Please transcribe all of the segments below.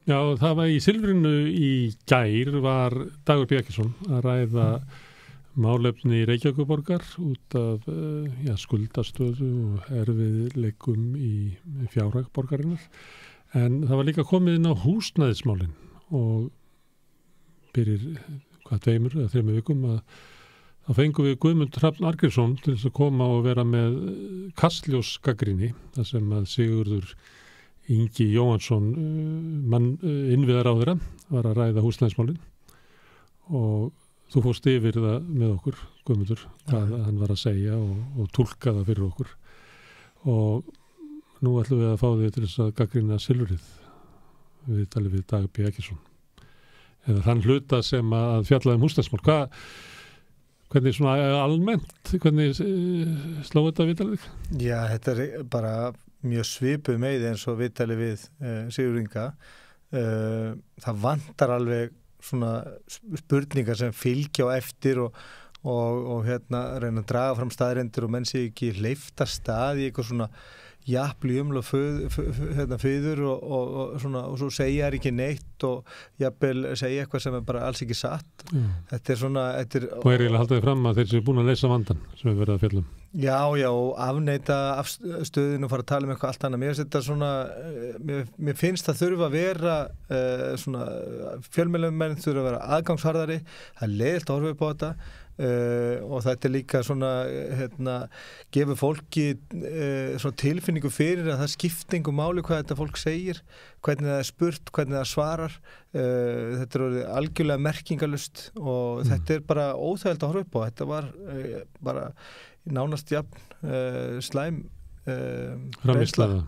Já, það var í Silfrinu í gær var Dagur Bjarkinsson að ræða málefni Reykjavíkurborgar út af skuldastöðu og erfiðleikum í fjárhag borgarinnar. En það var líka komið inn á húsnæðismálin og fyrir 2 eða 3 vikum að fengum við Guðmund Hrafn Arngrímsson til þess að koma og vera með Kastljósgagnrýni, þar sem að Sigurður Ingi Jóhannsson, innviðaráðherra, var að ræða húsnæðismálin og þú fórst yfir það með okkur, Guðmundur, hvað hann var að segja og túlka það fyrir okkur. Og nú ætlum við að fá þig til þess að gagnrýna Silfrið við talið við Dag Bjarkinsson. Eða þann hluta sem að fjallaði húsnæðismál. Hvernig svona almennt, hvernig sló þetta viðtalið? Já, þetta bara mjög svipuð með eins og viðtalið við Sigurð Inga. Það vantar alveg svona spurningar sem fylgja á eftir og reyna að draga fram staðreyndir og menn sé ekki hleypta stað í eitthvað svona jafnli og fyður og svo segja ekki neitt og jafnvel segja eitthvað sem bara alls ekki satt. Þetta er svona og eiginlega halda þið fram að þeir séu búin að leysa vandan sem við verðum að fjalla um. Já, og afneita afstöðinu og fara að tala um eitthvað allt annað. Mér finnst það þurfa að vera fjölmiðlamenn þurfa að vera aðgangsharðari. Það er leiðilegt að horfa upp á þetta. Og þetta líka gefur fólki svona tilfinningu fyrir að það skiptir engu máli hvað þetta fólk segir, hvernig það er spurt, hvernig það svarar. Þetta er orðið algjörlega merkingalust og þetta er bara óþægilegt að horfa upp á. Þetta var bara nánast jafn slæm framistæða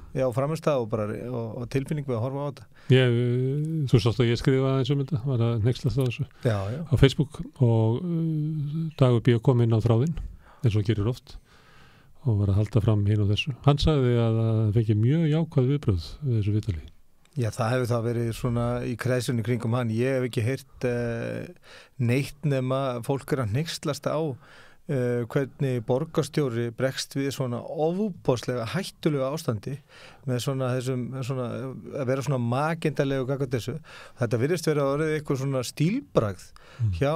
og tilfinning við að horfa á þetta. Þú sást að ég skrifaði eins þetta, var að hneykslast á þessu á Facebook og Dagur B. kom inn á þráðinn eins og gerir oft og var að halda fram hinn og þessu. Hann sagði að það fengi mjög jákvæð viðbrögð við þessu viðtali. Já, það hefur það verið svona í kreðsunni kringum hann. Ég hef ekki heyrt neitt nema fólk er að hneykslast á hvernig borgarstjóri bregst við svona ofúbóðslega hættulega ástandi með að vera svona magendalegu gagnvart þessu. Þetta virðist vera að vera eitthvað svona stílbragð hjá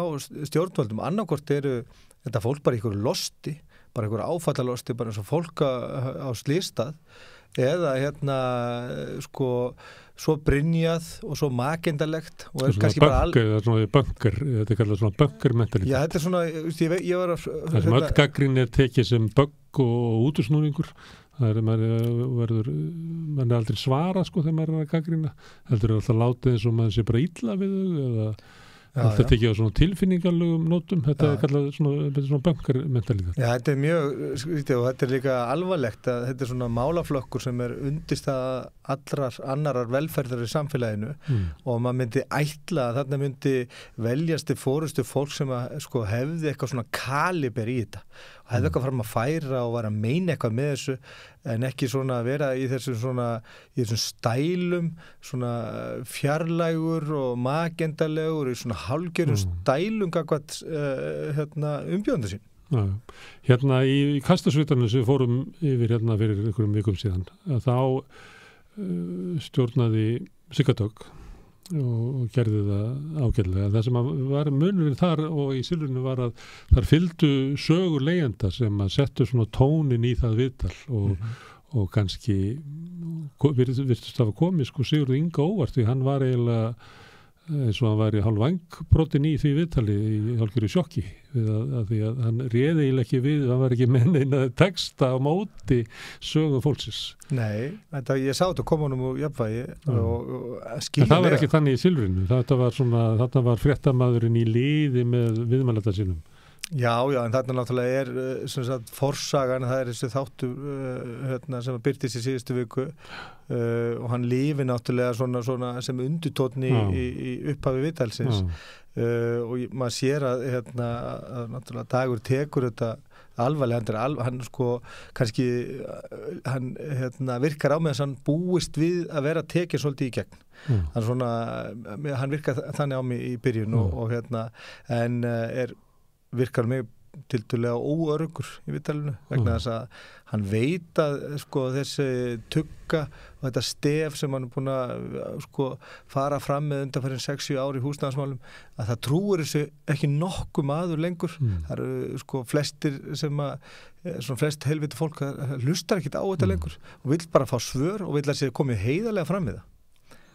stjórnvöldum. Annarkvort eru þetta fólk bara einhverju losti, bara einhverju áfallalosti, bara eins og fólk á slysstað eða svo brynjað og svo magendalegt og er kannski bara þetta er kallað svona bunkermentalitet. Já, þetta er svona ég var að það sem öll gagnrýni er tekið sem bögg og útúrsnúningur. Það er mann er aldrei svara þegar maður er að gagnrýna. Heldur alltaf látið eins og maður sé bara illa við þau eða þetta tekið á svona tilfinningarlegum nótum. Þetta er kallað svona bunkermentalitet. Já, þetta er mjög skrítið og þetta er líka alvarlegt að þetta er svona málaflokkur sem er undirstaða annarar velferðar í samfélaginu og maður myndi ætla að þarna myndi veljast til forystu fólk sem hefði eitthvað svona kaliber í þetta og hefði eitthvað fram að færa og var að meina eitthvað með þessu en ekki svona að vera í þessum stælum svona fjarlægur og magendalegur í svona hálfgerðum stælum gagnvart umbjóðandi sín. Hérna í Kastasvitarnu sem við fórum yfir fyrir einhverjum vikum síðan að þá stjórnaði Sigardögg og gerði það ágætlega. Það sem var munurinn þar og í Silfrinu var að þar fylgdu sögur leigjenda sem að settu svona tónin í það viðtal og kannski virtust það að komi Sigurður Inga óvart því hann var eiginlega eins og hann var í hálfvangbrotin í því viðtali í hálfgerðu sjokki að því að hann réði eiginlega ekki við, hann var ekki með neina texta á móti sögum fólksins. Nei, ég sá þetta koma honum úr jafnvægi og skilja það var ekki þannig í Silfrinu, þetta var fréttamaðurinn í liði með viðmælanda sínum. Já, en þarna náttúrulega er forsagan, það er þessi þáttur sem birtist í síðustu viku og hann lifi náttúrulega svona sem undirtónn í upphafi viðtalsins og maður sér að náttúrulega Dagur tekur þetta alvarlega, hann kannski hann virkar á með þess að hann búist við að vera tekið svolítið í gegn. Hann virkar þannig á mig í byrjun og en virkar mig tiltölulega óöruggur í viðtalinu vegna þess að hann veit að sko þessi tugga og þetta stef sem hann búin að sko fara fram með undanfærin 6-7 ár í húsnæðismálum að það trúir þessu ekki nokkuð maður lengur. Það eru sko flestir sem að svona flest helviti fólk hlustar ekkit á þetta lengur og vill bara fá svör og vill að sér komið heiðarlega fram við það.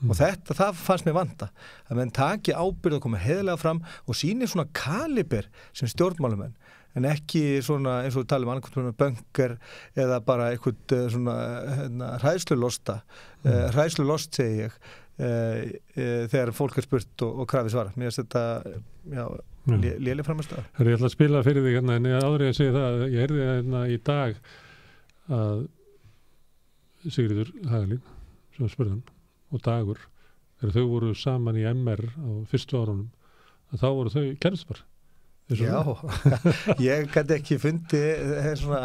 Og það fannst mér vanta að menn taki ábyrgð og koma heiðarlega fram og sýni svona kaliber sem stjórnmálumenn en ekki svona eins og við talum annað svona bunker eða bara eitthvað svona hræðslulosta hræðslulost segi ég þegar fólk spurt og krafið svara. Mér finnst þetta léleg framistæða. Ég ætla að spila fyrir þig hérna en áður ég segi það ég heyrði hérna í dag að Sigríður Hagalín sem spurði hann og Dagur þegar þau voru saman í MR á fyrstu árunum að þá voru þau kærustupar. Já, ég gæti ekki fundið svona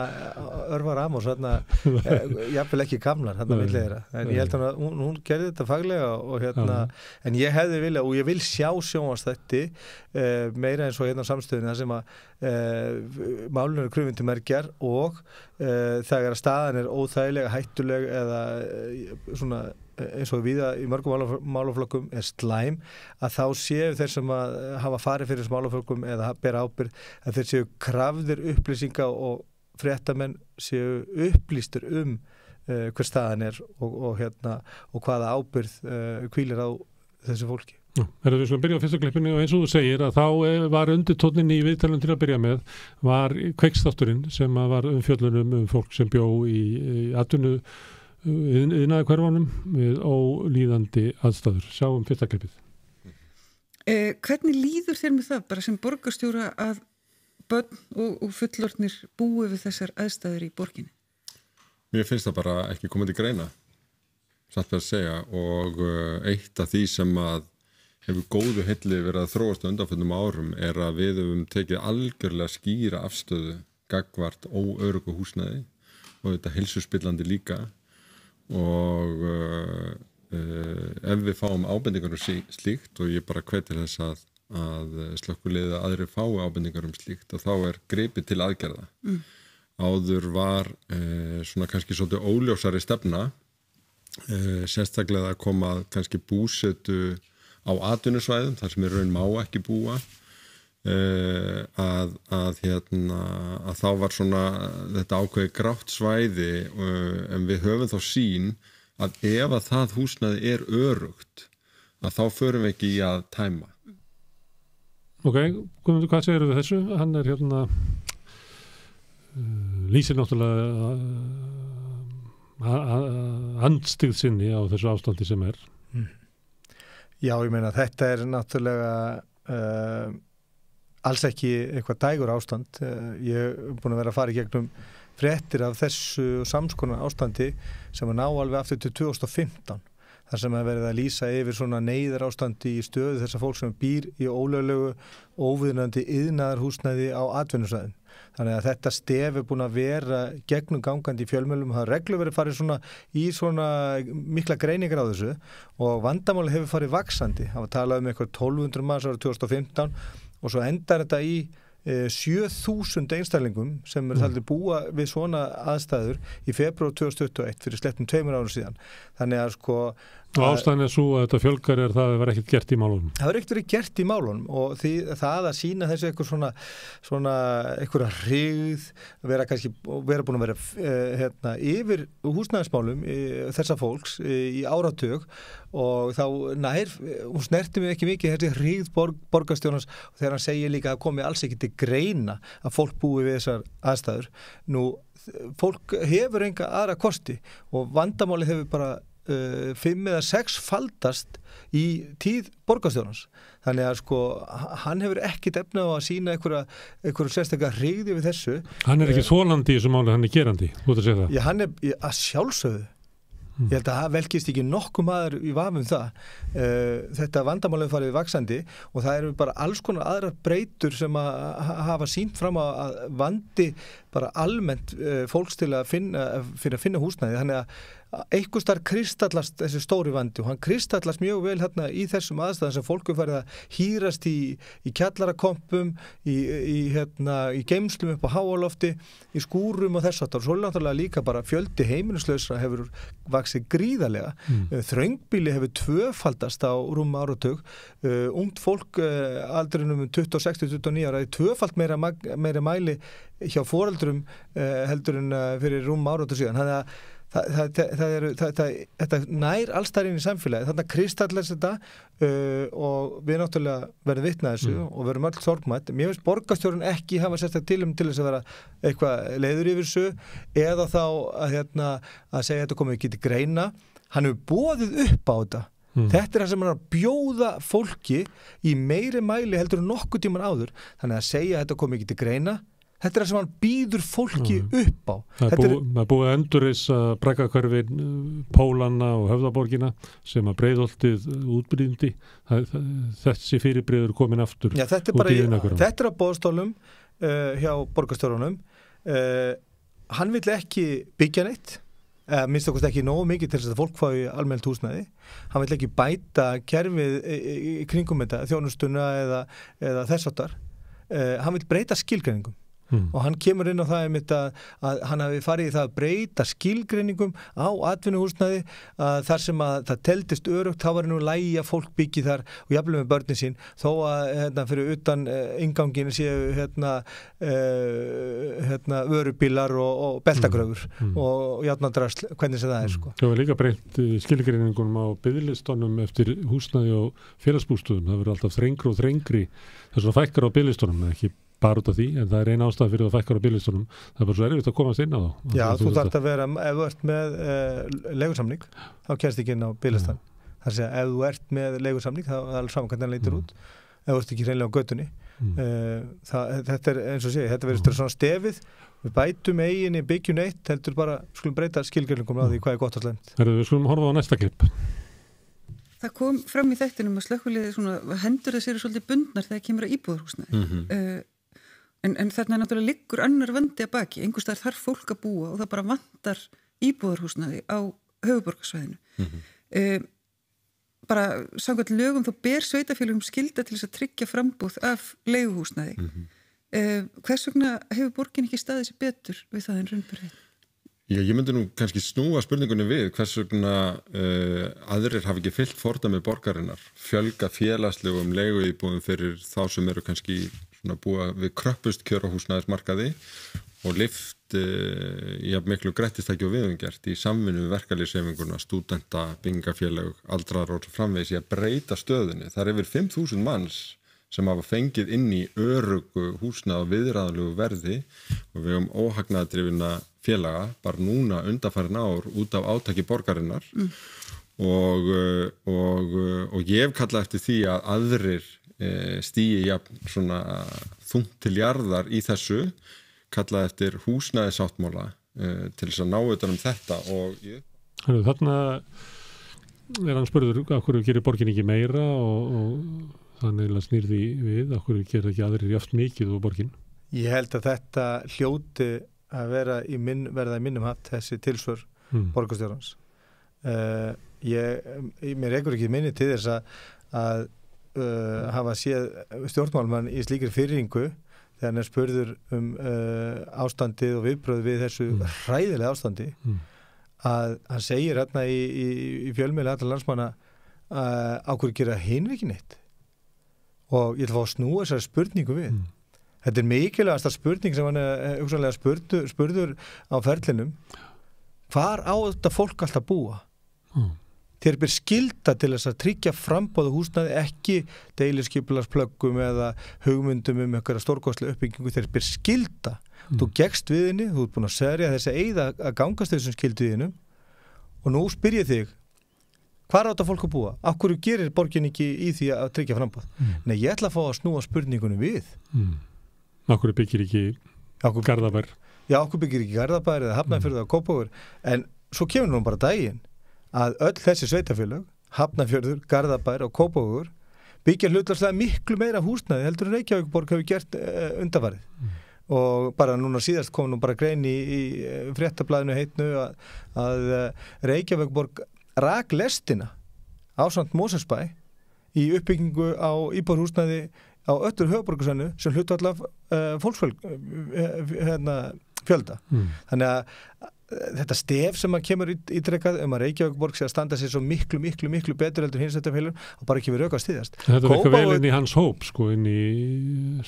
Örvar Amos jafnvel ekki gamlar milli þeirra, en ég held að hún gerði þetta faglega og en ég hefði viljað og ég vil sjá sjónvarpsþætti meira eins og samstöðuna sem að málinu eru krufin til mergjar og þegar staðan er óþægilega hættuleg eða svona eins og víða í mörgum málaflokkum er slæm að þá séu þeir sem að hafa farið fyrir þessum málaflokkum eða bera ábyrgð að þeir séu krafðir upplýsinga og fréttamenn séu upplýstur hver staðan er og hvaða ábyrgð hvílir á þessu fólki. Við skulum byrja á fyrsta klippinu og eins og þú segir að þá var undirtónnin í viðtalinu til að byrja með var Kveiksþátturinn sem var umfjöllunum fólk sem bjó í atvinnu iðnaði hverfanum við ólíðandi aðstæður. Sjáum fyrsta klippið. Hvernig líður þér með það bara sem borgarstjóra að börn og fullorðnir búi við þessar aðstæður í borginni? Mér finnst það bara ekki komið til greina satt með að segja og eitt af því sem að hefur góðu heilli verið að þróast undanförnum árum er að við höfum tekið algjörlega skýra afstöðu gagnvart óöruggu húsnæði og þetta heilsuspillandi líka og ef við fáum ábendingar slíkt og ég bara hvet til þess að slökkviliðið aðrir fái ábendingar slíkt að þá er gripið til aðgerða. Áður var svona kannski svolítið óljósari stefna sérstaklega að koma kannski búsetu á atvinnusvæðum þar sem í raun má ekki búa að þá var svona þetta ákveði grátt svæði en við höfum þá sýn að ef að það húsnæði er örugt að þá förum við ekki í að tæma. Ok, Guðmundur, hvað segir við þessu? Hann er lýsir náttúrulega andstyggð sinni á þessu ástandi sem er. Já, ég meina þetta er náttúrulega alls ekki eitthvað dægur ástand. Ég er búin að vera að fara í gegnum fréttir af þessu samskonar ástandi sem að ná alveg aftur til 2015 þar sem að verið að lýsa yfir svona neyðar ástandi í stöðu þessar fólk sem býr í ólöglegu óviðunandi iðnaðarhúsnæði á atvinnusvæðum. Þannig að þetta stef er búin að vera gegnum gangandi í fjölmiðlum, það reglu verið farið svona í svona mikla greiningar á þessu og vandamáli hefur farið vaxandi. Það var talað eitthvað 1200 manns árið 2015 og svo endar þetta í 7.000 einstælingum sem taldir búa við svona aðstæður í febrúar 2021 fyrir slettum 2 árum síðan. Þannig að sko og ástæðan er svo að þetta fjölgar það var ekkert gert í málunum. Það var ekkert verið gert í málunum og það að sína þessu eitthvað svona eitthvað hryggð vera búin að vera yfir húsnæðismálum þessa fólks í áratug og þá hún snerti mig ekki mikið þessi hryggð borgarstjórans þegar hann segir líka að komi alls ekki til greina að fólk búi við þessar aðstæður. Nú, fólk hefur enga aðra kosti og vandamáli hefur bara 5 eða 6 faldast í tíð borgarstjórans. Þannig að sko hann hefur ekkit efna á að sína einhverju sérstaklega hryggði við þessu. Hann er ekki þolandi í þessu máli, hann er gerandi. Þú ert að segja það? Já, hann er að sjálfsögðu. Ég held að það velkist ekki nokkuð maður í vafum það. Þetta vandamálið farið vaxandi og það eru bara alls konar aðrar breytur sem að hafa sýnt fram að vandi bara almennt fólks til að finna húsnæði, þannig að einhvers þar kristallast þessi stóri vandi og hann kristallast mjög vel hérna í þessum aðstæðum sem fólku farið að hýrast í kjallarakompum, í geymslum upp á háalofti, í skúrum og þess aftur. Svo náttúrulega líka bara fjöldi heimilislausra hefur vaxið gríðarlega. Þröngbýli hefur tvöfaldast á rúma áratug. Ungt fólk aldrinum 26-29 ára er tvöfald meira mæli hjá foreldrum heldur en fyrir rúma áratug síðan. Þannig að þetta nær allstar inn í samfélagi, þarna kristallast þetta og við náttúrulega verðum vitna þessu og verðum öll sorgmætt. Mér finnst borgarstjórinn ekki hafa sérstaklega til þess að vera eitthvað leiður yfir þessu eða þá að segja að þetta komið ekki til greina. Hann hefur boðið upp á þetta. Þetta er það sem hann er að bjóða fólki í meiri mæli heldur en nokkuð tíman áður. Þannig að segja að þetta komið ekki til greina, þetta er það sem hann býður fólki upp á. Það er búið að endurreisa Braggahverfin, Pólana og Höfðaborgina sem að Breiðholtið útbrýndi. Þessi fyrirbrigður komin aftur. Já, þetta er á boðstólum hjá borgarstjórunum. Hann vill ekki byggja neitt, minnst okkar ekki nógu mikið til þess að fólk fái almennt húsnæði. Hann vill ekki bæta kerfið í kringum þetta, þjónustuna eða þess áttar. Hann vill breyta skilgreiningum. Og hann kemur inn á það einmitt að hann hafi farið í það að breyta skilgreiningum á atvinnuhúsnæði þar sem að það teldist örugt, þá var nú lægi að fólk byggi þar og jafnvel með börnin sín, þó að fyrir utan innganginu séu vörubílar og beltagröfur og járnadrasl, hvernig sem það er sko. Það var líka breytt skilgreiningum á biðlistunum eftir húsnæði og félagsbústöðum, það verður alltaf þrengri og þrengri, þess að fækkar á biðlistunum, ekki bara út af því, en það er eina ástæða fyrir að fækkar á biðlistunum. Það er bara svo erfitt að komast inn á þá. Já, þú þarft að vera, ef þú ert með leigusamning, þá kemst ekki inn á biðlistan. Það er að segja, ef þú ert með leigusamning, þá er alveg saman hvernig hann leitur út. Ef þú ert ekki hreinlega á götunni. Þetta er, eins og sé, þetta verður svona stefið. Við bætum eiginni, byggjum eitt, heldur bara, skulum breyta skilgreiningum á því hvað er gott og slæmt. Við skulum horfa á næsta klipp. Það kom fram í þættinum að slökkviliðið svona hendur þess eru svolítið bundnar þegar kemur að íbúðarhúsnæði. En þarna náttúrulega liggur annar vandi að baki. Einhvers staðar þarf fólk að búa og það bara vantar íbúðarhúsnæði á höfuðborgarsvæðinu. Bara samkvæmt lögum þá ber sveitarfélögum skylda til þess að tryggja frambúð af leiguhúsnæði. Hvers vegna hefur borgin ekki staðið sér betur við það en raunberið? Já, ég myndi nú kannski snúa spurningunni við hvers vegna aðrir hafi ekki fylgt fordæmi borgarinnar, fjölga félagslegum leiguíbúðum fyrir þá sem eru kannski búa við kröppust kjör á húsnæðismarkaði og lyft miklu grettistæki og viðumgert í samvinnu við verkalýðshreyfinguna, stúdenta, byggingafélög, aldraðra og framvegis í að breyta stöðunni. Það er yfir 5.000 manns sem hafa fengið inn í öruggu húsnæði og viðræðanlegu verði og við óhagnaðardrifina félaga bara núna undanfarin ár út af átaki borgarinnar og ég hef kallað eftir því að aðrir stíi svona þungt til jarðar í þessu, kallað eftir húsnæðisáttmála til þess að ná utan þetta og Þarna er hann spurður af hverju gerir borgin ekki meira og þannig að snýrði við af hverju gerir ekki aðrir jafnt mikið úr borgin. Ég held að þetta hljóti að verða í minnum haft þessi tilsvör borgarstjórans. Mér rekur ekki minni til þess að hafa séð stjórnmálmann í slíkri firringu þegar hann er spurður ástandið og viðbröð við þessu hræðilega ástandi að hann segir hérna í fjölmiðli allra landsmanna á hverju gera hinn ekki neitt og ég ætla að fá að snúa þessari spurningu við. Þetta er mikilvægasta spurning sem hann hugsanlega spurður á ferlinum. Hvar á þetta fólk alltaf búa? Þeir ber skylda til þess að tryggja frambóðu húsnæði, ekki deiliskipulagsplöggum eða hugmyndum einhverja stórkostlega uppbyggingu. Þeir ber skylda. Þú gekkst við henni, þú ert búin að segja þessi eigða að gangast þessum skyldu í hennum og nú spyr ég þig, hvar á þetta fólk að búa? Af hverju gerir borgin ekki í því að tryggja frambóð? Nei, ég ætla að fá að snúa spurningunum við. Af hverju byggir ekki Garðabær? Já, af hverju byggir ekki Garðabær eða Hafnarfjörður eða Kópavogur? En svo kemur nú bara daginn að öll þessi sveitafélög, Hafnarfjörður, Garðabær og Kópavogur byggja hlutlagslega miklu meira húsnæði heldur en Reykjavíkurborg hefur gert undanfarið. og bara núna síðast kom nú bara grein í fréttablaðinu heitnu að Reykjavíkurborg rak lestina ásamt Mosfellsbæ í uppbyggingu á íbúðarhúsnæði á öllu höfuðborgarsvæðinu sem hlutfall af fjölda. Þannig að þetta stef sem að kemur ítrekkað að Reykjavíkurborg sé að standa sér svo miklu betur heldur hins sveitarfélögum og bara ekki við rök að styðjast. Þetta er eitthvað vel inn í hans hóp, sko, inn í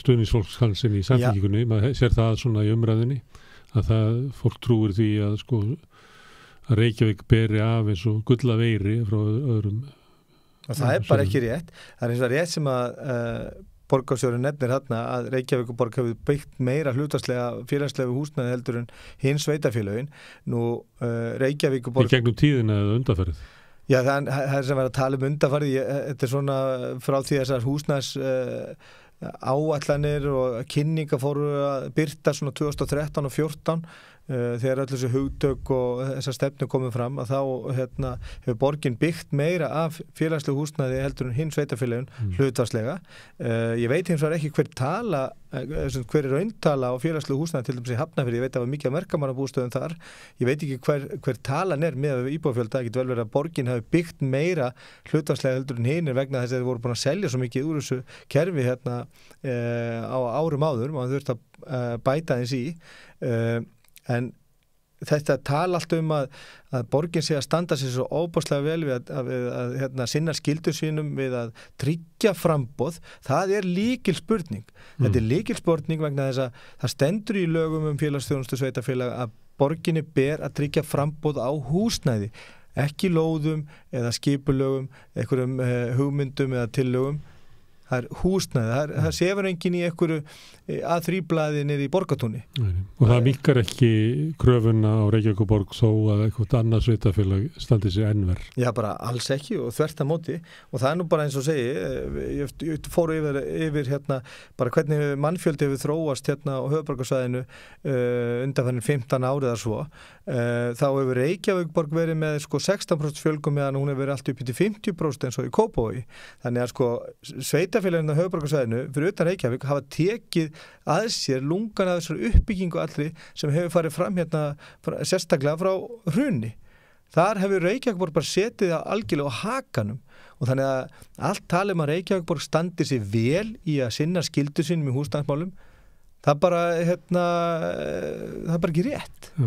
stuðningsfólks inn í Samfylkingunni, maður sér það svona í umræðinni að fólk trúir því að sko að Reykjavík beri af eins og gulla veiri frá öðrum. Og það bara ekki rétt. Það eins og rétt sem að borgarstjóri nefnir þarna að Reykjavíkurborg hefur byggt meira hlutfallslega félagslega húsnæði heldur en hins sveitarfélögin. Nú Reykjavíkurborg í gegnum tíðina eða undanfarið? Já, það er sem að tala undanfarið. Þetta er svona frá því þessar húsnæðs áætlanir og kynninga fóru að birta svona 2013 og 2014 þegar öll þessi hugtök og þessar stefnu komið fram að þá hefur borgin byggt meira af félagslegu húsnæði heldur en hins sveitarfélögin hlutfallslega. Ég veit hins vegar ekki hver er rauntala á félagslegu húsnæði til dæmis í Hafnarfirði. Ég veit að það var mikið af verkamannabústöðum þar. Ég veit ekki hver talan er með íbúafjölda. Það getur vel verið að borgin hafi byggt meira hlutfallslega heldur en hinir vegna þess að þeir voru búin að selja svo mikið úr þessu kerfi á árum áður og það þurft að bæta eins í. En þetta tala allt að borgin sé að standa sér svo óbáslega vel við að sinna skyldur sínum við að tryggja framboð, það er lykilspurning. Þetta er lykilspurning vegna þess að það stendur í lögum félagsþjónustu sveitarfélag að borginni ber að tryggja framboð á húsnæði, ekki lóðum eða skipulögum, einhverjum hugmyndum eða tillögum. Það er húsnæði, það sefur enginn í einhverju A3-blaði niður í Borgartúni. Og það minnkar ekki kröfuna á Reykjavíkurborg þó að eitthvað annað sveitarfélag standi sér enn verð? Já, bara alls ekki og þvert á móti og það er nú bara eins og segi, ég fór yfir bara hvernig mannfjöldi hefur þróast á höfuðborgarsvæðinu undanfarinn 15 árið eða svo. Þá hefur Reykjavíkurborg verið með 16% fjölgun meðan hún hefur verið allt upp til 50% eins og í Kópavogi. Þannig að sveitarfélaginu á höfuðborgarsvæðinu fyrir utan Reykjavík hafa tekið að sér lungan að þessar uppbyggingu allri sem hefur farið fram sérstaklega frá hruni. Þar hefur Reykjavíkurborg bara setið algjörlega á hakanum og þannig að allt talum að Reykjavíkurborg standi sér vel í að sinna skyldu sínum í húsnæðismálum. Það bara, það bara ekki rétt. Já,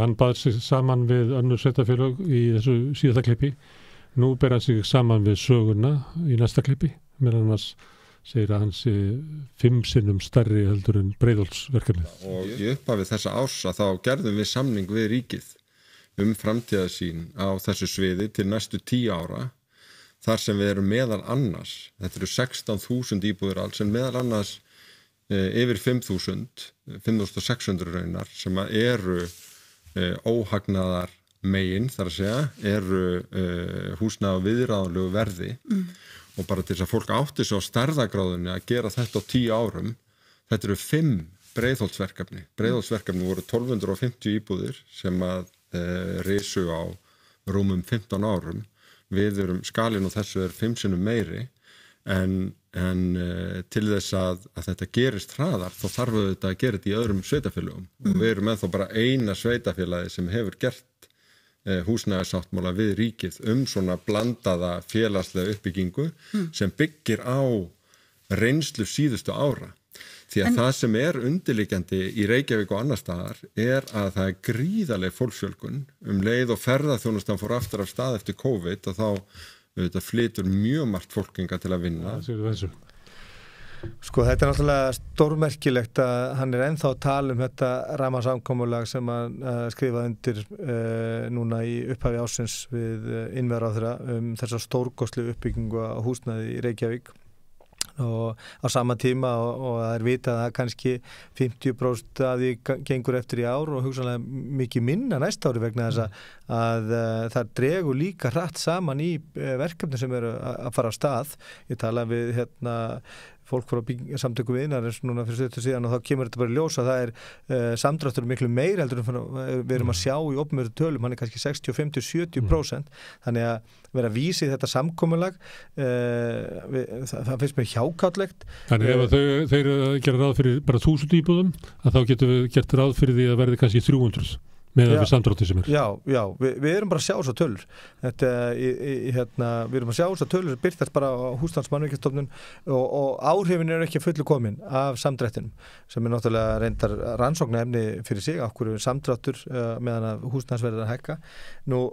hann bað sig saman við önnur sveitarfélög í þessu síðasta klippi. Nú ber hann sig saman við Söguna í næsta klippi. Meðan annars segir að hann sé 5 sinnum stærri heldur en Breiðholtsverkefnið. Og í upphafi þessa árs að þá gerðum við samning við ríkið framtíðarsýn á þessu sviði til næstu 10 ára. Þar sem við erum meðal annars, þetta eru 16.000 íbúðir alls, en meðal annars yfir 5.600 raunar sem eru óhagnaðar megin, þar að segja, eru húsnæði á viðráðanlegu verði og bara til þess að fólk átti svo á stærðagráðunni að gera þetta á 10 árum. Þetta eru 5 Breiðholtsverkefni. Breiðholtsverkefni voru 1250 íbúðir sem að risu á rúmum 15 árum. Við erum skalinn og þessu er 5 sinnum meiri en til þess að þetta gerist hraðar þá þarf þetta að gera þetta í öðrum sveitafélögum og við erum ennþá bara eina sveitafélagi sem hefur gert húsnæðissáttmála við ríkið svona blandaða félagslega uppbyggingu sem byggir á reynslu síðustu ára. Því að það sem er undirliggjandi í Reykjavík og annar staðar er að það er gríðarleg fólksfjölgun leið og ferðaþjónustan fór aftur af stað eftir COVID og þá flytur mjög margt fólkinga til að vinna. Sko þetta er náttúrulega stórmerkilegt að hann er ennþá að tala þetta rammasamkomulag sem hann skrifaði undir núna í upphafi ársins við innviðaráðherra þessa stórkostlu uppbyggingu á húsnæði í Reykjavík og á sama tíma og það er vitað að kannski 50% að því gengur eftir í ár og hugsanlega mikið minna næsta ári vegna þess að það dregur líka hratt saman í verkefni sem eru að fara á stað. Ég tala við fólk frá samtöku viðnaðarins núna fyrir stuttu síðan og þá kemur þetta bara í ljós að það samdráttur miklu meir heldur en við erum að sjá í opinberum tölum, hann kannski 60-50-70%, þannig að vera að vísa í þetta samkomulag það finnst mér hjákátlegt. Þannig ef þeir gera ráð fyrir bara 1000 íbúðum, að þá getum við gert ráð fyrir því að verði kannski 300 með að við samdrátti sem er. Já, við erum bara að sjá þess að tölur. Við erum að sjá þess að tölur byrtast bara á Húsnæðismannvirkjastofnun og áhrifin eru ekki fullu komin af samdrættinum, sem er náttúrulega reyndar rannsóknarefni fyrir sig, okkur samdráttur meðan að húsnæðisverðir að hækka. Nú,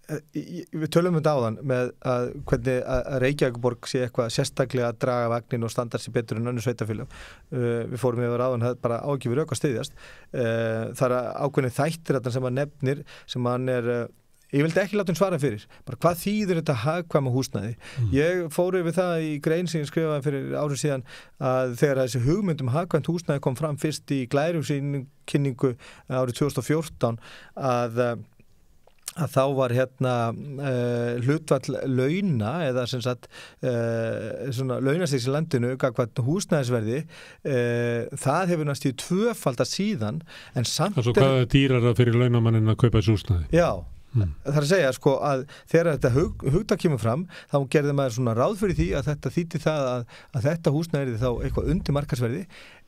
við tölum þetta áðan með að hvernig að Reykjavíkurborg sé eitthvað sérstaklega að draga vagnin og standa sér betur en önnur sveitarfélög. Við fórum yfir áðan, það bara á ekki við rök að styðjast. Það er ákveðni þættir sem hann nefnir, sem hann ég vildi ekki láta hann svara fyrir, bara hvað þýðir þetta hagkvæma húsnæði. Ég fór yfir það í grein sem ég skrifaði fyrir árið síðan að þegar þessi hugmyndum hagkvæmt húsnæði kom fram fyrst í glærukynningu árið 2014 að þá var hlutfall launa eða sem sagt svona launastigs í landinu gagnvart húsnæðisverði það hefur næstum tvöfaldast síðan en samt hvað er dýrara fyrir launamanninn að kaupa þessu húsnæði? Já, það er að segja sko að þegar þetta hugtak kemur fram þá gerði maður svona ráð fyrir því að þetta þýddi það að þetta húsnæði er þá eitthvað undir markaðsverði.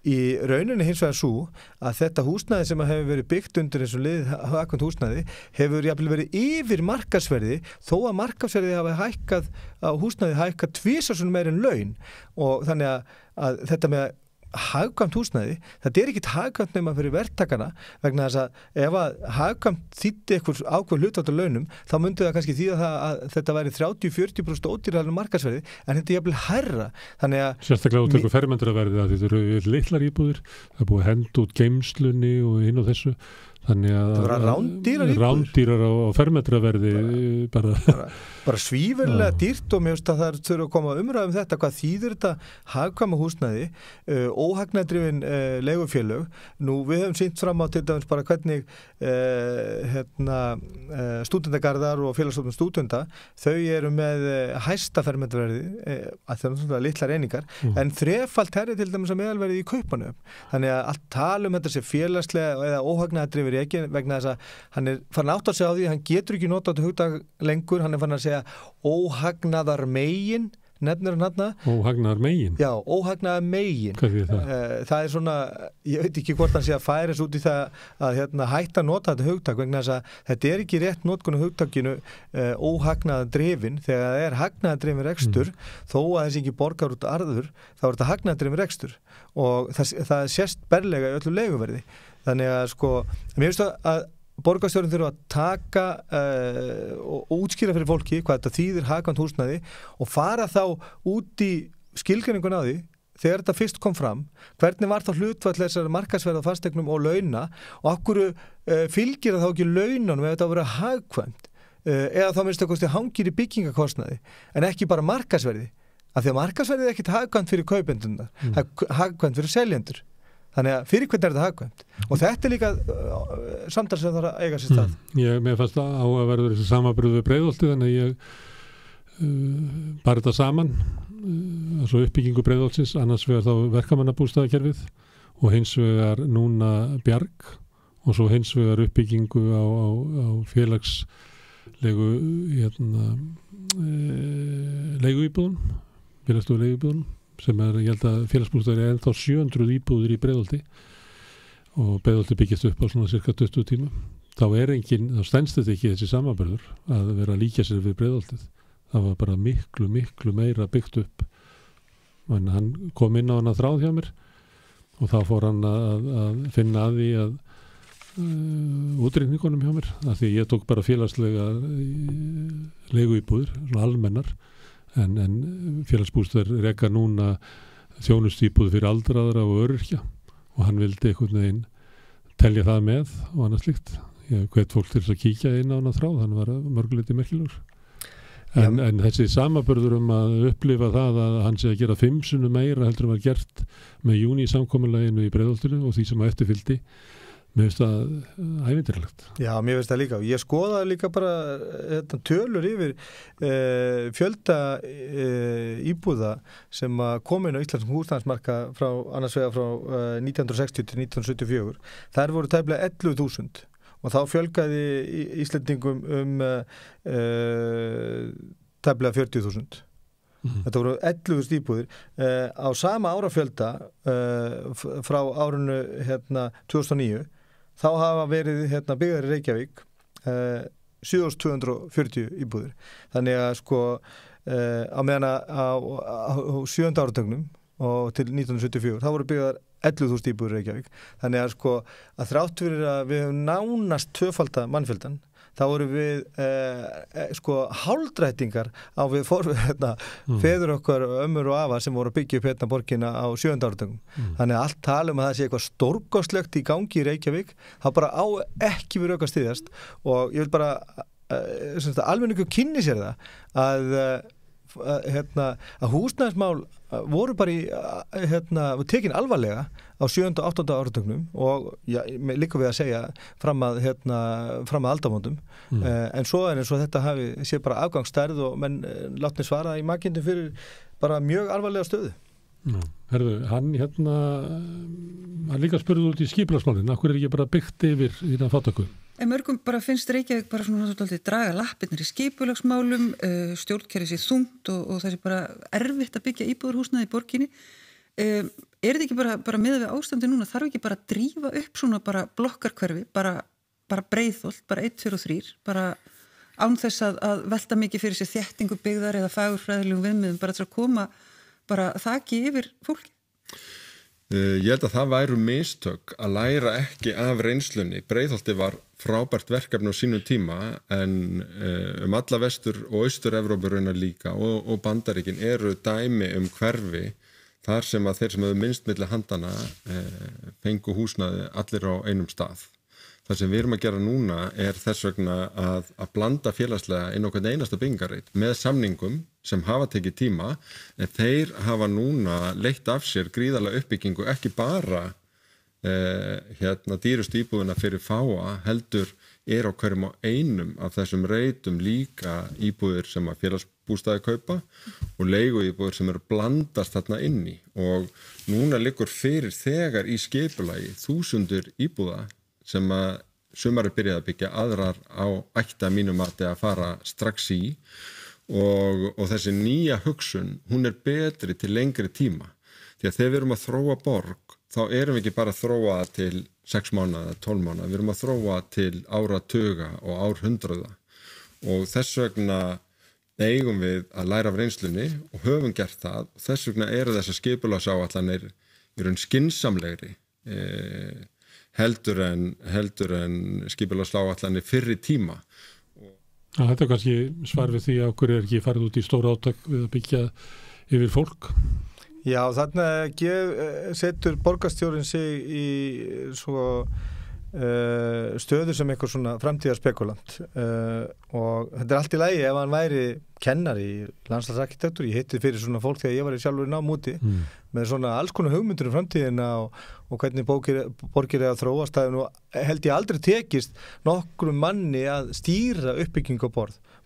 Í rauninni hins vegar svo að þetta húsnæði sem hefur verið byggt undir eins og hagkvæmt húsnæði hefur jafnvel verið yfir markaðsverði þó að markaðsverði hafi hækkað á húsnæði hækkað 2 sinnum meir en laun og þannig að þetta með hagkvæmt húsnæði, þetta er ekkit hagkvæmt nema fyrir verktakana vegna þess að ef að hagkvæmt þýddi eitthvað ákveð hlutfall af launum þá myndi það kannski þýða það að þetta væri 30-40% ódýrara en markaðsverði en þetta er jafnvel hærra. Þannig að sérstaklega út eitthvað fermetraverði að þetta eru litlar íbúðir, það er búið að henda út geymslunni og inn á þessu þannig að það var rándýrar á fermetraverði bara svífurlega dýrt og mér finnst að það þurfa að koma umræðum þetta, hvað þýðir þetta hagkvæma húsnæði óhagnaðdrifin leigufélög. Nú við höfum sýnt fram á til dæmis bara hvernig stúdendagarðar og félagsstofnun stúdenda þau eru með hæsta fermetraverði að það er náttúrulega litlar einingar en þrefalt herri til dæmis að meðalverði í Kaupanum. Þannig að allt tala þetta sé félagslega eða óhagnaðdrifin vegna þess að hann er farin átt að segja á því hann getur ekki notað þetta hugtak lengur, hann er farin að segja óhagnaðar megin nefnir hann hann óhagnaðar megin? Já, óhagnaðar megin. Hvað er það? Það er svona, ég veit ekki hvort hann sé að færis út í það að hætta að nota þetta hugtak vegna þess að þetta er ekki rétt notkun á hugtakinu óhagnaðardrifin þegar það er hagnaðardrifin rekstur þó að þessi ekki borgar út arður þá er þetta hagnaðardrifin rekstur og það sést berlega í öllu leiguverði. Þannig að sko, mér finnst að borgarstjórinn þurfa að taka og útskýra fyrir fólki hvað þetta þýðir hagkvæmt húsnæði og fara þá út í skilgreiningun á því þegar þetta fyrst kom fram, hvernig var þá hlutfall þessar markaðsverð á fasteignum og launa og okkur fylgir það þá ekki laununum ef þetta verið hagkvæmt eða þá minnst það hangir í byggingakostnaði en ekki bara markaðsverði af því að markaðsverði er ekkit hagkvæmt fyrir kaupendurna, hagkvæmt fyrir seljendur. Þannig að fyrir hvernig er þetta hagkvæmt og þetta er líka samtal sem þarf að eiga sér stað. Mér fannst áhugaverður þessi samanburður við Breiðholti þannig að ég bara þetta saman svo uppbyggingu Breiðholtsins annars vegar þá verkamannabústaðakerfið og hins vegar núna Bjarg og svo hins vegar uppbyggingu á félagslegu leiguíbúðum félagslegu leiguíbúðum sem ég held að félagsbústaðir er ennþá 700 íbúðir í Breiðholti og Breiðholti byggist upp á svona cirka 20 tíma. Þá stendst þetta ekki þessi samanburður að vera að líka sér við Breiðholtið. Það var bara miklu meira byggt upp. En hann kom inn á hana þráð hjá mér og þá fór hann að finna að því að útreikningunum hjá mér af því ég tók bara félagslega leiguíbúðir, svona almennar en félagsbústaðir reka núna þjónustýbúð fyrir aldraðra og öryrkja og hann vildi einhvern veginn telja það með og annað slíkt. Ég hvet fólk til þess að kíkja inn á hana þráð, hann var mörguleiti merkilegur. En þessi samaburður að upplifa það að hann sé að gera 5 sinnum meira heldur var gert með júní samkomuleginu í Breiðholtinu og því sem að eftirfylgdi Mér finnst það ævintýralegt. Já, mér finnst það líka. Ég skoðaði líka bara tölur yfir fjölda íbúða sem kom inn á íslenskum húsnæðismarka annars vegar frá 1960 til 1974. Þær voru tæplega 11.000 og þá fjölgaði Íslendingum tæplega 40.000. Þetta voru 11.000 íbúðir á sama árafjölda frá árinu 2009 þá hafa verið byggðar í Reykjavík 7.240 íbúðir. Þannig að á meðan á 7. áratugnum og til 1974 þá voru byggðar 11.000 íbúðir í Reykjavík. Þannig að þrátt fyrir að við höfum nánast tvöfalda mannfjöldan þá voru við hálfdrættingar á við feður okkar, ömmur og afa sem voru að byggja upp borgina á 7. áratugum. Þannig að allt tala um að það sé eitthvað stórkostlegt í gangi í Reykjavík, það bara á ekki við rök að styðjast og ég vil bara almenningur kynni sér það að húsnæðismál voru bara tekin alvarlega á 7. og 8. áratugnum og líka við að segja fram að aldamótum en svo er eins og þetta sé bara afgangsstærð og menn látni svara í makindum fyrir bara mjög alvarlega stöðu. Herðu, hann líka spurði út í skipulagsmálin, akkur ekki bara byggt yfir í það fátöku? En mörgum bara finnst Reykjavík bara svona draga lappirnar í skipulagsmálum, stjórnkerfið sé þungt og það sé bara erfitt að byggja íbúðarhúsnæði í borginni. Er þetta ekki bara miðað við ástandi núna, þarf ekki bara að drífa upp svona bara blokkarhverfi, bara Breiðholt, bara 1, 2 og 3, bara án þess að velta mikið fyrir sér þéttingu byggðar eða fagurfræðilegum viðmiðum bara til að koma bara þaki yfir fólki? Ég held að það væru mistök að læra ekki af reynslunni. Breiðholti var frábært verkefni á sínum tíma en alla vestur- og austur-Evrópu raunar líka og Bandaríkin eru dæmi hverfi þar sem að þeir sem hefur minnst milli handana fengu húsnæði allir á einum stað. Það sem við erum að gera núna er þess vegna að blanda félagslega inn á hvern einasta byggingarreit með samningum sem hafa tekið tíma en þeir hafa núna leitt af sér gríðarlega uppbyggingu ekki bara dýrustu íbúðuna fyrir fáa heldur á hverjum á einum af þessum reitum líka íbúðir sem að félagsbústaði kaupa og leiguíbúðir sem eru blandast þarna inni og núna liggur fyrir þegar í skipulagi 1000 íbúða sem að sumar er byrjað að byggja aðrar á ætta mínum að fara strax í og þessi nýja hugsun, hún er betri til lengri tíma því að þegar við erum að þróa borg þá erum við ekki bara að þróa til 6 mánaða, 12 mánaða, við erum að þróa til áratuga og árhundruða og þess vegna eigum við að læra af reynslunni og höfum gert það og þess vegna eru þessar skipulagsáætlanir í raun skynsamlegri heldur en skipulagsáætlanir fyrri tíma. Þetta er kannski svar við því að okkur er ekki farið út í stóra átak við að byggja yfir fólk? Já, þarna setur borgarstjórinn sig í stöðu sem eitthvað svona framtíðarspekulant og þetta er allt í lagi ef hann væri kennari í landslagsarkitektur, ég hitti fyrir svona fólk þegar ég var sjálfur í námúti með svona alls konar hugmyndur framtíðina og hvernig borgir að þróast það nú held ég aldrei tekist nokkrum manni að stýra uppbyggingu á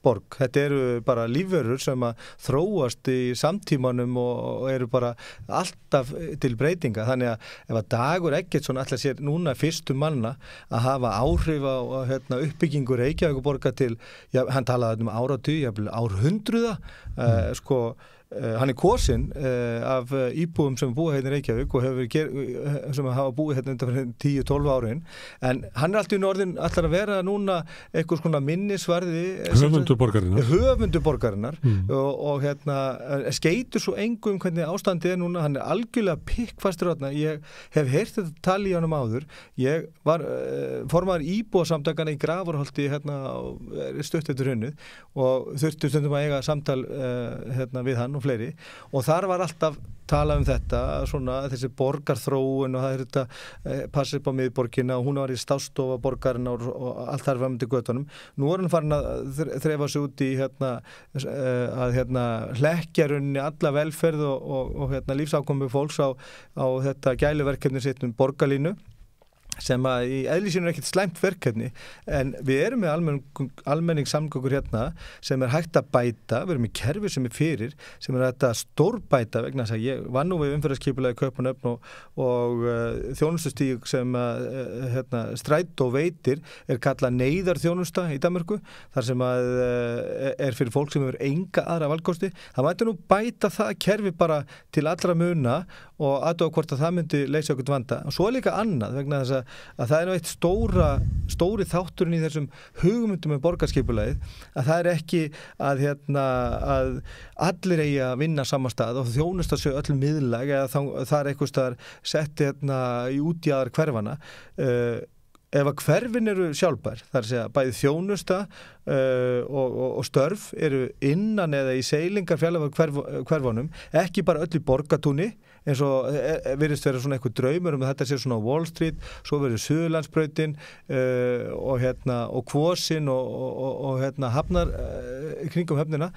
borg. Þetta eru bara lífverur sem að þróast í samtímanum og eru bara alltaf til breytinga. Þannig að ef að Dagur Eggertsson ætla sér núna fyrstum manna að hafa áhrif á uppbyggingu Reykjavíkurborgar til, hann talaði áratug, árhundruða, hann er kosinn af íbúum sem búa hérna í Reykjavík og sem hafa búið hérna undan fyrir 10-12 árin en hann er alltaf í norðin allar að vera núna eitthvað svona minnisvarði höfundur borgarinnar og skeitur svo engum hvernig ástandið er núna, hann er algjörlega pikkfastur þarna, ég hef heyrt þetta tali í honum áður, ég var formaður íbúasamtakana í Grafarholti stutt eftir hrunnið og þurfti stundum að eiga samtal við hann og fleiri og þar var alltaf tala þetta, svona þessi borgarþróun og það þetta passa upp á miðborgina og hún var í stástofa borgarina og allt þar fram til götunum. Nú er hann farin að þrefa sig út í að hlekkja runni alla velferð og lífsákomu fólks á þetta gæluverkefni sitt borgarlínu sem að í eðlisínu ekkert slæmt verkefni en við erum með almenningssamgöngur hérna sem hægt að bæta, við erum í kerfi sem fyrir sem hægt að stórbæta vegna þess að ég var nú við umferðarskipulagi Kaupmannahöfn og þjónustustíg sem Strætó veitir kallað neyðarþjónusta í Danmörku þar sem að fyrir fólk sem hefur enga aðra valkosti. Það mætti nú bæta það kerfi bara til allra muna og aðtöga hvort að það myndi leysa okkur vanda. Og svo líka annað vegna þess að það nú eitt stóri þátturinn í þessum hugmyndum með borgarskipulagið að það ekki að allir eigi að vinna saman stað og þjónusta sér öll miðlag eða það eitthvað staðar sett í útjaðar hverfana. Ef að hverfin eru sjálfbær, þar segja bæði þjónusta og störf eru innan eða í seilingar fjarlægðar hverfunum, ekki bara öll í borgatúni, eins og virðist vera svona eitthvað draumur að þetta sé svona Wall Street, svo verður Suðurlandsbrautin og Kvosin og hafnar kringum höfnina.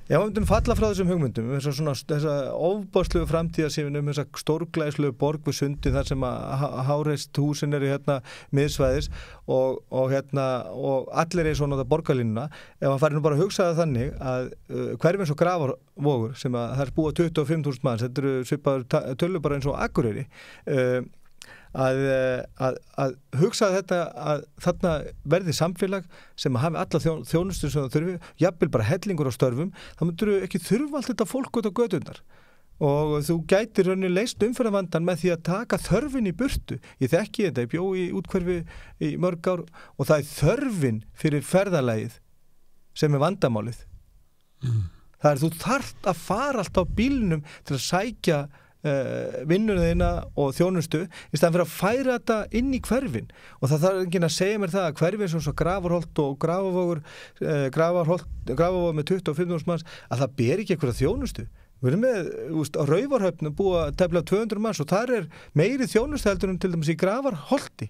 Ef við myndum falla frá þessum hugmyndum, þessa ofboðslegu framtíðarsýn þessa stórglæslegu borg við sundin þar sem að háreist húsin eru miðsvæðis og allir svona á borgarlínuna, ef hann fari nú bara að hugsa það þannig að hverfin eins og Grafarvogur sem að það búa 25.000 manns, þetta eru svipaður tölu bara eins og Akureyri, að hugsa þetta að þarna verði samfélag sem hafi alla þjónustu sem það þurfi, jafnvel bara hellingur á störfum, þá myndur ekki þurfa allt þetta fólk út á göturnar og þú gætir rauninni leyst umferðarvandann með því að taka þörfin í burtu. Ég þekki þetta, ég bjó í úthverfi í mörg ár og það þörfin fyrir ferðalagið sem vandamálið. Það þú þarft að fara alltaf á bílnum til að sækja vinnuna þína og þjónustu í staðan fyrir að færa þetta inn í hverfin og það þarf enginn að segja mér það að hverfin sem svo Grafarholt og Grafarvogur með 25.000 manns að það ber ekki eitthvað þjónustu. Við erum með á Raufarhöfn búa tæplega 200 manns og þar meiri þjónustu heldur en til dæmis í Grafarholti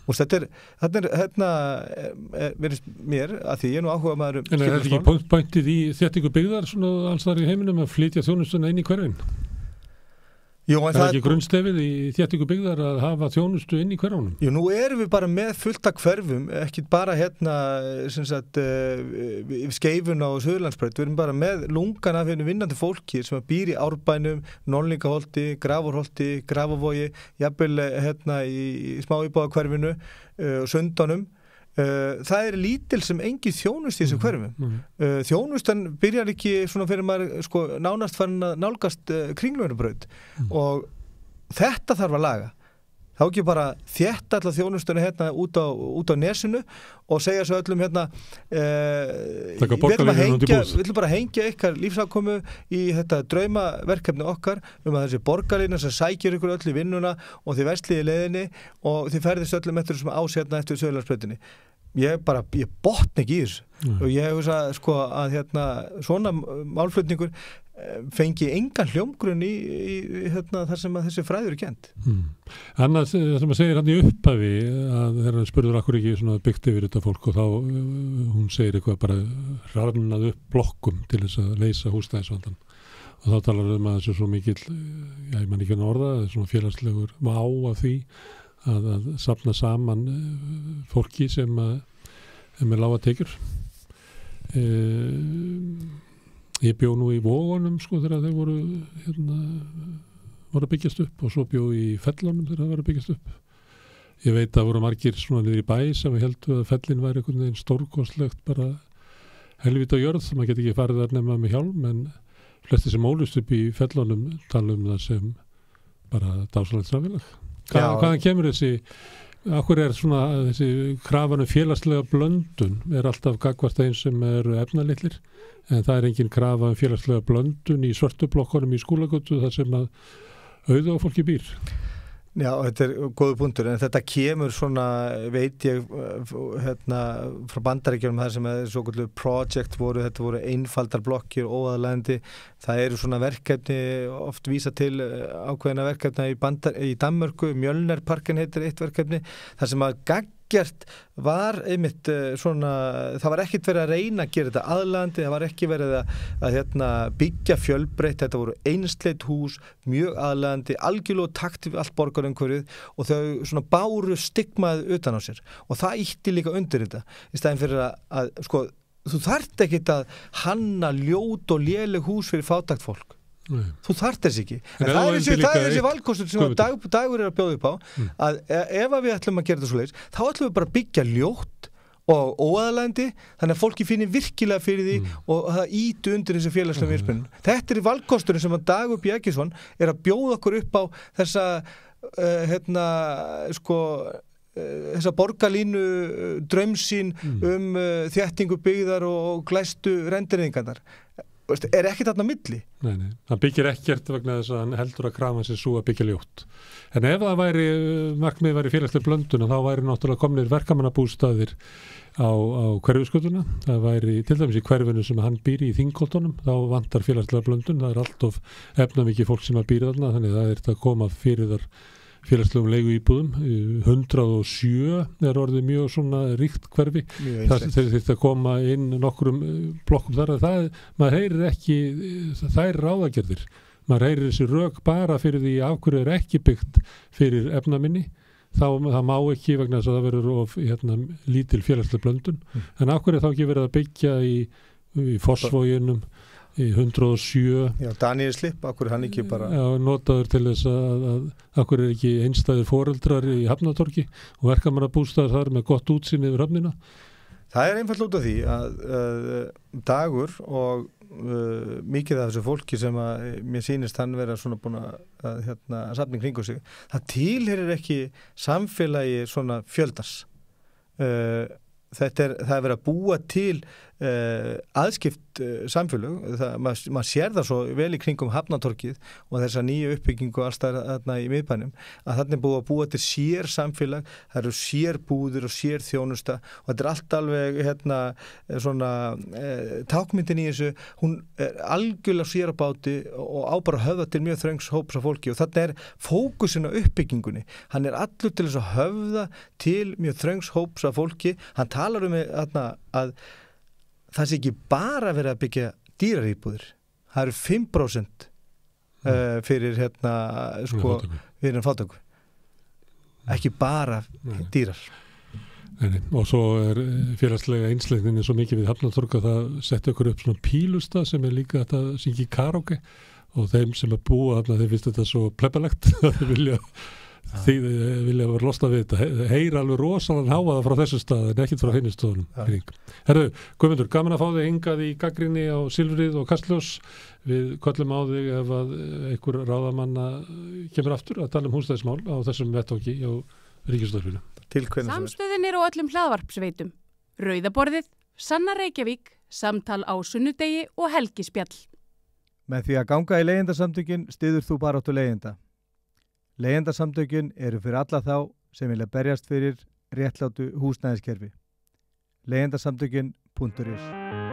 og þetta verðist mér að því ég nú áhuga maður En er þetta ekki pointið í þéttingu byggðar svona alls þar í heiminum að flytja þjónustuna inn í hverfin? Jú, það ekki grunnstefið í þéttingu byggðar að hafa þjónustu inn í hverfunum? Jú, nú erum við bara með fullt af hverfum, ekki bara Skeifuna og Suðurlandsbraut, við erum bara með lungan af vinnandi fólki sem býr í Árbænum, Norðlingaholti, Grafarholti, Grafarvogi, jafnvel í smáíbúðahverfinu og Sundunum. Það lítil sem engin þjónust í þessu hverfum. Þjónustan byrjar ekki svona fyrir maður nánast farin að nálgast Kringlumýrarbraut og þetta þarf að laga. Þá ekki bara þétta alla þjónustunni út á nesinu og segja svo öllum við ætlum bara að hengja ykkar lífsafkomu í þetta draumaverkefni okkar að þessi borgarlína sem sækir ykkur öll í vinnuna og þið versliði leiðinni og þið ferðist öllum eftir þessum ásérna eftir Suðurlandsbrautinni. Ég botna ekki í þessu og ég hugsa að svona málflutningur fengi engan hljómgrunn í þar sem að þessi fræður kennt. Annars sem að segir hann í upphafi að þegar hann spurður akkur ekki svona byggt yfir þetta fólk og þá hún segir eitthvað bara rafnað upp blokkum til þess að leysa húsnæðisvandann og þá talar að þessu svo mikill ég man ekki orða, svona félagslegur vá af því að safna saman fólki sem er lága tekjur. Ég bjó nú í Vogunum þegar þau voru að byggjast upp og svo bjó í Fellunum þegar það var að byggjast upp. Ég veit að voru margir svona niður í bæ sem heldur að fellin væri einhvern veginn stórkostlegt bara helvít á jörð, maður geti ekki farið þar nema með hjálm en flesti sem ólust upp í Fellunum tala það sem bara dásalegt samfélag. Hvaðan kemur akkur svona þessi krafan félagslega blöndun alltaf gagnvart þeim sem eru efnalitlir en það engin krafa félagslega blöndun í svörtu blokkunum í Skúlagötu þar sem að auða á fólki býr. Já, þetta góður punktur en þetta kemur svona, veit ég frá Bandaríkjunum þar sem svo kallu project þetta voru einfaldar blokkir, óaðalandi það eru svona verkefni oft vísa til ákveðina verkefna í Danmörku, Mjölnerparken heitir eitt verkefni, þar sem að ekkert var einmitt svona, það var ekkert verið að reyna að gera þetta aðlaðandi, það var ekki verið að byggja fjölbreytt, þetta voru einsleit hús, mjög aðlaðandi, algjörlega takt við allt borgarumhverfið og þau svona báru stigmaði utan á sér og það ýtti líka undir þetta í staðinn fyrir að sko, þú þarft ekkert að hanna ljót og léleg hús fyrir fátækt fólk. Þú þarft þess ekki. En það er þessi valkostur sem dagur að bjóða upp á að ef við ætlum að gera þetta svoleiðis, þá ætlum við bara að byggja ljótt og óaðalandi, þannig að fólki finnir virkilega fyrir því og það ítu undir þessi félagslega virðspennu. Þetta er valkosturinn sem að Dagur B. Eggertsson er að bjóða okkur upp á þessa þessa borgarlínu draumsýn þéttingu byggðar og glæstu renderingarnar. Er ekkert þarna milli? Nei, hann byggir ekkert vegna þess að hann heldur að krafa sér svo að byggja ljótt. En ef það væri, markmið væri félagslega blöndun, þá væri náttúrulega komnir verkamannabústaðir á Hverfisgötuna. Það væri til dæmis í hverfinu sem hann býr í Þingholtunum, þá vantar félagslega blöndun. Það er allt of efnamikið fólk sem að býra þarna, þannig það er að koma fyrir þar félagslegum leigu íbúðum. 107 er orðið mjög svona ríkt hverfi. Það þurfti að koma inn nokkrum blokkum þar að maður heyrir ekki þær ráðagerðir. Maður heyrir þessi rök bara fyrir því af hverju er ekki byggt fyrir efnaminni. Það má ekki vegna þess að það verður of lítil félagsleg blöndun. En af hverju þá ekki verið að byggja í Fossvoginum í 107. Já, Daniel Slipp, akkur hann ekki bara... Já, notaður til þess að akkur er ekki einstæðir foreldrar í Hafnatorgi og verkamannabústaðar þar með gott útsýni yfir höfnina? Það er einfalt út af því að Dagur og mikið af þessu fólki sem að mér sýnist hann vera svona búin að safna kringu sig, það tilheyrir ekki samfélagi svona fjöldars. Það er verið að búa til aðskipt samfélög, maður sér það svo vel í kringum Hafnatorgið og þessa nýju uppbyggingu allstað í miðbænum að þarna er búið að búa til sér samfélag, það eru sér búðir og sér þjónusta og þetta er allt alveg svona tákmyndin í þessu, hún er algjörlega sér á báti og á bara að höfða til mjög þröngs hóps af fólki og þarna er fókusin á uppbyggingunni, hann er allur til þess að höfða til mjög þröngs hóps af fólki, hann talar að það sé ekki bara verið að byggja dýraríbúðir. Það eru 5% fyrir fyrir fátæku. Ekki bara dýrar. Og svo er félagslega einsleikninni svo mikið við Hafnatorg að það setja okkur upp svona pílusta sem er líka að syngja í karaoke og þeim sem er búa þarna þeir finnst þetta svo plebbalegt að þeir vilja vera losna við þetta heyra alveg rosalega háaða frá þessu stað en ekkert frá hinni stöðunum. Herðu, Guðmundur, gaman að fá þig hingað í gagnrýni á Silfrið og Kastljós. Við köllum á þig ef að einhver ráðamanna kemur aftur að tala um húsnæðismál á þessum vettvangi á Ríkisútvarpinu. Samstöðin er á öllum hlaðvarpsveitum. Rauðaborðið, Sanna Reykjavík, Samtal á sunnudegi og Helgispjall. Með því að ganga í leigjendasamtökin styður þú baráttu leigjenda. Leigjendasamtökin eru fyrir alla þá sem vilja berjast fyrir réttlátu húsnæðiskerfi. Leigjendasamtökin.is